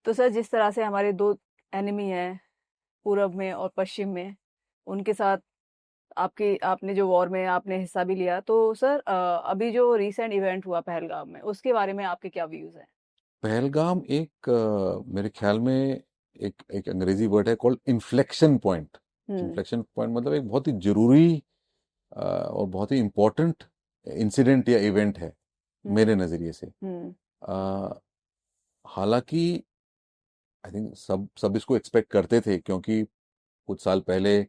तो सर जिस तरह से हमारे दो एनिमी हैं पूरब में और पश्चिम में, उनके साथ आपकी आपने जो वॉर में आपने हिस्सा भी लिया, तो सर अभी जो रिसेंट इवेंट हुआ पहलगाम में, उसके बारे में आपके क्या व्यूज हैं? पहलगाम एक मेरे ख्याल में एक एक अंग्रेजी वर्ड है कॉल्ड इन्फ्लेक्शन पॉइंट। हम्म। इन्फ्लेक्शन पॉइंट मतलब एक बहुत ही जरूरी और बहुत ही इम्पोर्टेंट इंसिडेंट या इवेंट है हम्म। मेरे नज़रिए से। हम्म। अ, हालांकि आई थिंक सब सब इसको एक्सपेक्ट करते थे, क्योंकि कुछ साल पहले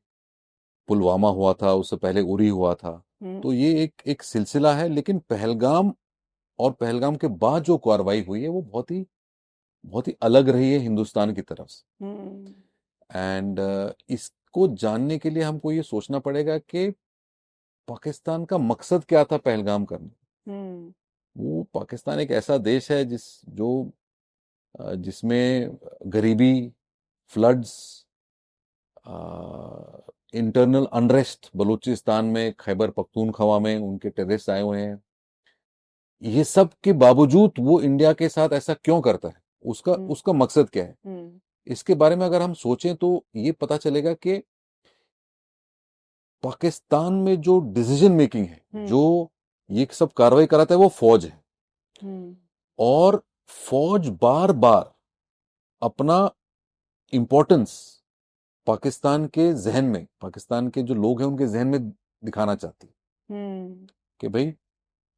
पुलवामा हुआ था, उससे पहले उरी हुआ था। हम्म। तो ये एक एक सिलसिला है, लेकिन पहलगाम और पहलगाम के बाद जो कार्रवाई हुई है वो बहुत ही अलग रही है हिंदुस्तान की तरफ से। हम्म। एंड इसको जानने के लिए हमको ये सोचना पड़ेगा कि पाकिस्तान का मकसद क्या था पहलगाम करने। हम्म। वो पाकिस्तान एक ऐसा देश है जिसमें गरीबी, फ्लड्स, इंटरनल अनरेस्ट, बलूचिस्तान में, खैबर पख्तूनख्वा में उनके टेररिस्ट आए हुए हैं। ये सब के बावजूद वो इंडिया के साथ ऐसा क्यों करता है, उसका हम्म। उसका मकसद क्या है, हम्म। इसके बारे में अगर हम सोचें तो ये पता चलेगा कि पाकिस्तान में जो डिसीजन मेकिंग है, जो हम्म। ये सब कार्रवाई कराता है, वो फौज है। हम्म। और फौज बार बार अपना इंपॉर्टेंस पाकिस्तान के जहन में, पाकिस्तान के जो लोग हैं उनके जहन में दिखाना चाहती है हम्म। कि भाई,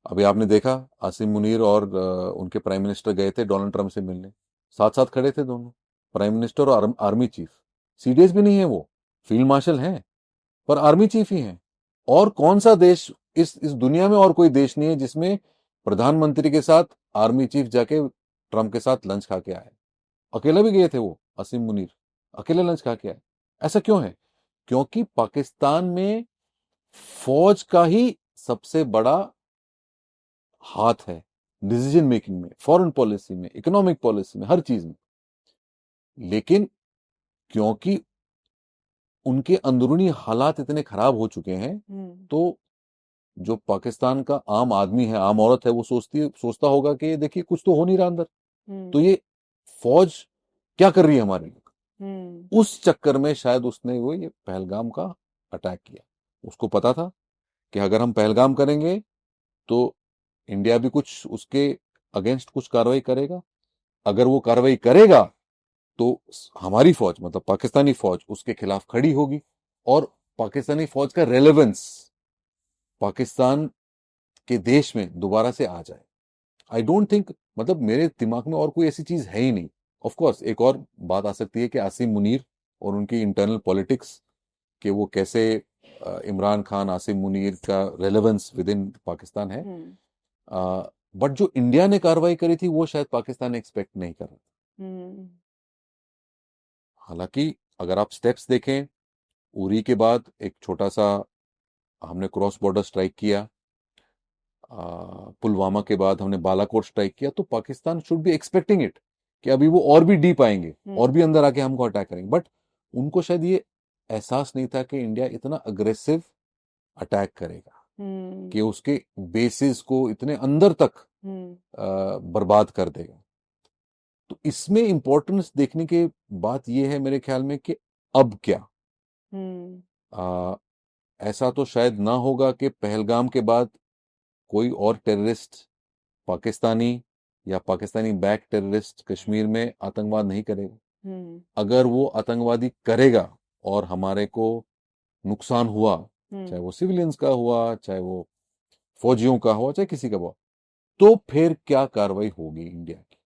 अभी आपने देखा आसिम मुनीर और उनके प्राइम मिनिस्टर गए थे डोनाल्ड ट्रंप से मिलने। साथ साथ खड़े थे दोनों, प्राइम मिनिस्टर और आर्मी चीफ। सीडीएस भी नहीं है वो, फील्ड मार्शल हैं, पर आर्मी चीफ ही हैं। और कौन सा देश, इस दुनिया में और कोई देश नहीं है जिसमें प्रधानमंत्री के साथ आर्मी चीफ जाके ट्रंप के साथ लंच खा के आए। अकेला भी गए थे वो, आसिम मुनीर अकेले लंच खा के आए। ऐसा क्यों है? क्योंकि पाकिस्तान में फौज का ही सबसे बड़ा हाथ है डिसीजन मेकिंग में, फॉरेन पॉलिसी में, इकोनॉमिक पॉलिसी में, हर चीज में। लेकिन क्योंकि उनके अंदरूनी हालात इतने खराब हो चुके हैं, हम्म। तो जो पाकिस्तान का आम आदमी है, आम औरत है, वो सोचता होगा कि देखिए कुछ तो हो नहीं रहा अंदर, तो हम्म। ये फौज क्या कर रही है हमारे लिए। हम्म। उस चक्कर में शायद उसने वो ये पहलगाम का अटैक किया। उसको पता था कि अगर हम पहलगाम करेंगे तो इंडिया भी कुछ उसके अगेंस्ट कुछ कार्रवाई करेगा। अगर वो कार्रवाई करेगा तो हमारी फौज, मतलब पाकिस्तानी फौज, उसके खिलाफ खड़ी होगी, और पाकिस्तानी फौज का रेलेवेंस पाकिस्तान के देश में दोबारा से आ जाए। आई डोंट थिंक, मतलब मेरे दिमाग में और कोई ऐसी चीज है ही नहीं। ऑफ कोर्स एक और बात आ सकती है कि आसिम मुनीर और उनकी इंटरनल पॉलिटिक्स, कि वो कैसे इमरान खान, आसिम मुनीर का रेलेवेंस विद इन पाकिस्तान है। हम्म। बट जो इंडिया ने कार्रवाई करी थी वो शायद पाकिस्तान एक्सपेक्ट नहीं कर रहा। हम्म। हालांकि अगर आप स्टेप्स देखें, उरी के बाद एक छोटा सा हमने क्रॉस बॉर्डर स्ट्राइक किया, पुलवामा के बाद हमने बालाकोट स्ट्राइक किया, तो Pakistan should be expecting it कि अभी वो और भी डीप आएंगे, और हम्म। भी अंदर आके हमको अटैक करेंगे। बट उनको शायद ये एहसास नहीं था कि इंडिया इतना अग्रेसिव अटैक करेगा, हम्म। कि उसके बेसिस को इतने अंदर तक हम्म। बर्बाद कर देगा। तो इसमें इंपॉर्टेंस देखने के बात यह है मेरे ख्याल में कि अब क्या। हम्म। आ, ऐसा तो शायद ना होगा कि पहलगाम के बाद कोई और टेररिस्ट पाकिस्तानी या पाकिस्तानी बैक टेररिस्ट कश्मीर में आतंकवाद नहीं करेगा। हम्म। अगर वो आतंकवादी करेगा और हमारे को नुकसान हुआ, चाहे हम्म। वो सिविलियंस का हुआ, चाहे वो फौजियों का हुआ, चाहे किसी का हुआ, तो फिर क्या कार्रवाई होगी इंडिया की।